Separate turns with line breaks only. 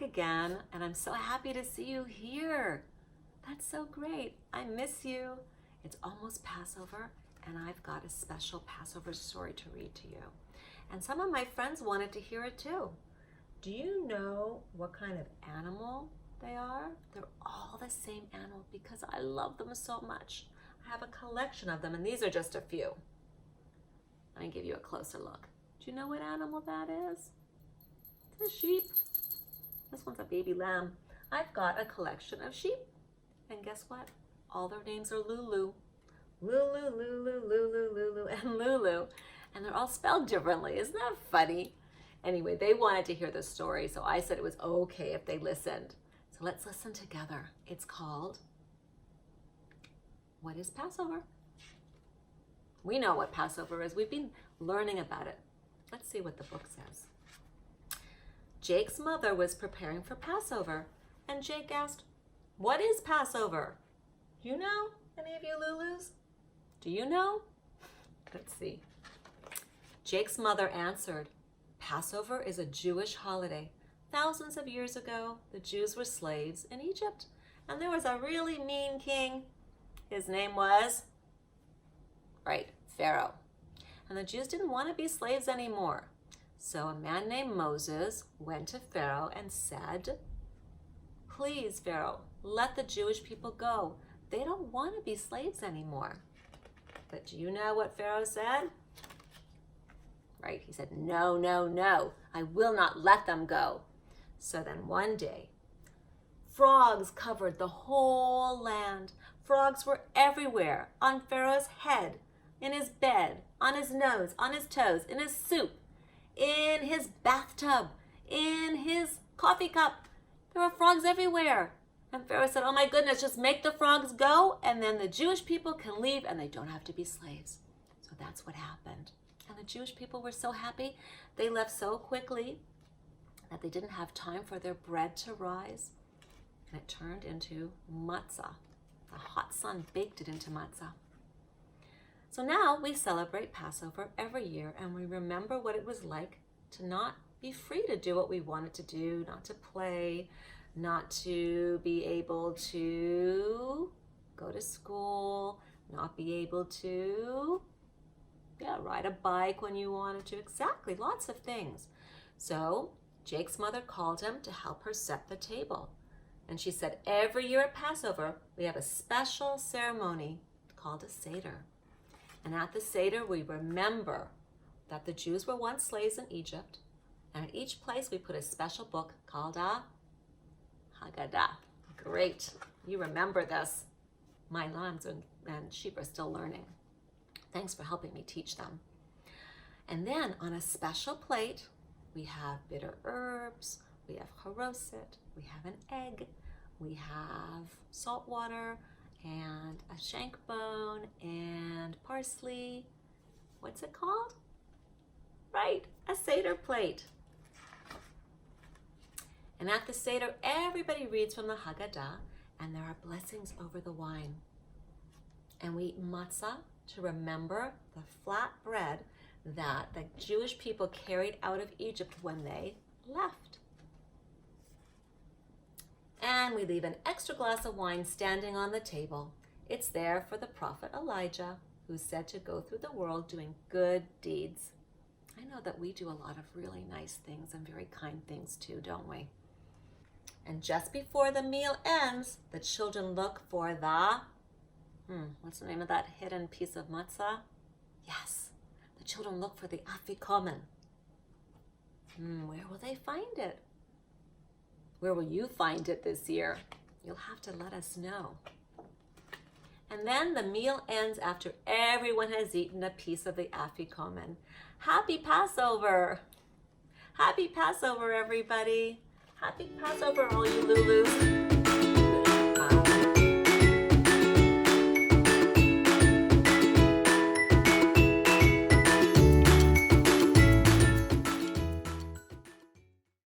again, and I'm so happy to see you here. That's so great. I miss you. It's almost Passover, and I've got a special Passover story to read to you. And some of my friends wanted to hear it too. Do you know what kind of animal they are? They're all the same animal because I love them so much. I have a collection of them, and these are just a few. Let me give you a closer look. Do you know what animal that is? It's a sheep. This one's a baby lamb. I've got a collection of sheep. And guess what? All their names are Lulu. Lulu, Lulu, Lulu, Lulu, and Lulu. And they're all spelled differently. Isn't that funny? Anyway, they wanted to hear the story, so I said it was okay if they listened. So let's listen together. It's called, What is Passover? We know what Passover is. We've been learning about it. Let's see what the book says. Jake's mother was preparing for Passover, and Jake asked, "What is Passover? You know? Any of you Lulus? Do you know?" Let's see. Jake's mother answered, "Passover is a Jewish holiday. Thousands of years ago, the Jews were slaves in Egypt, and there was a really mean king. His name was, right, Pharaoh. And the Jews didn't want to be slaves anymore. So a man named Moses went to Pharaoh and said, 'Please, Pharaoh, let the Jewish people go. They don't want to be slaves anymore.' But do you know what Pharaoh said? Right, he said, 'No, no, no, I will not let them go.' So then one day, frogs covered the whole land. Frogs were everywhere, on Pharaoh's head, in his bed, on his nose, on his toes, in his soup, in his bathtub, in his coffee cup. There were frogs everywhere. And Pharaoh said, 'Oh my goodness, just make the frogs go, and then the Jewish people can leave and they don't have to be slaves.' So that's what happened. And the Jewish people were so happy. They left so quickly that they didn't have time for their bread to rise. And it turned into matzah. The hot sun baked it into matzah. So now we celebrate Passover every year, and we remember what it was like to not be free to do what we wanted to do, not to play, not to be able to go to school, not be able to ride a bike when you wanted to. Exactly, lots of things. So Jake's mother called him to help her set the table. And she said, every year at Passover, we have a special ceremony called a Seder. And at the Seder, we remember that the Jews were once slaves in Egypt. And at each place, we put a special book called a Haggadah. Great. You remember this. My lambs and sheep are still learning. Thanks for helping me teach them. And then on a special plate, we have bitter herbs, we have charoset, we have an egg, we have salt water, and a shank bone, and parsley. What's it called? Right, a Seder plate. And at the Seder, everybody reads from the Haggadah, and there are blessings over the wine. And we eat matzah to remember the flat bread that the Jewish people carried out of Egypt when they left. And we leave an extra glass of wine standing on the table. It's there for the prophet Elijah, who's said to go through the world doing good deeds. I know that we do a lot of really nice things and very kind things too, don't we? And just before the meal ends, the children look for the, what's the name of that hidden piece of matzah? Yes, the children look for the afikomen. Where will they find it? Where will you find it this year? You'll have to let us know. And then the meal ends after everyone has eaten a piece of the afikomen. Happy Passover! Happy Passover, everybody! Happy Passover, all you Lulus!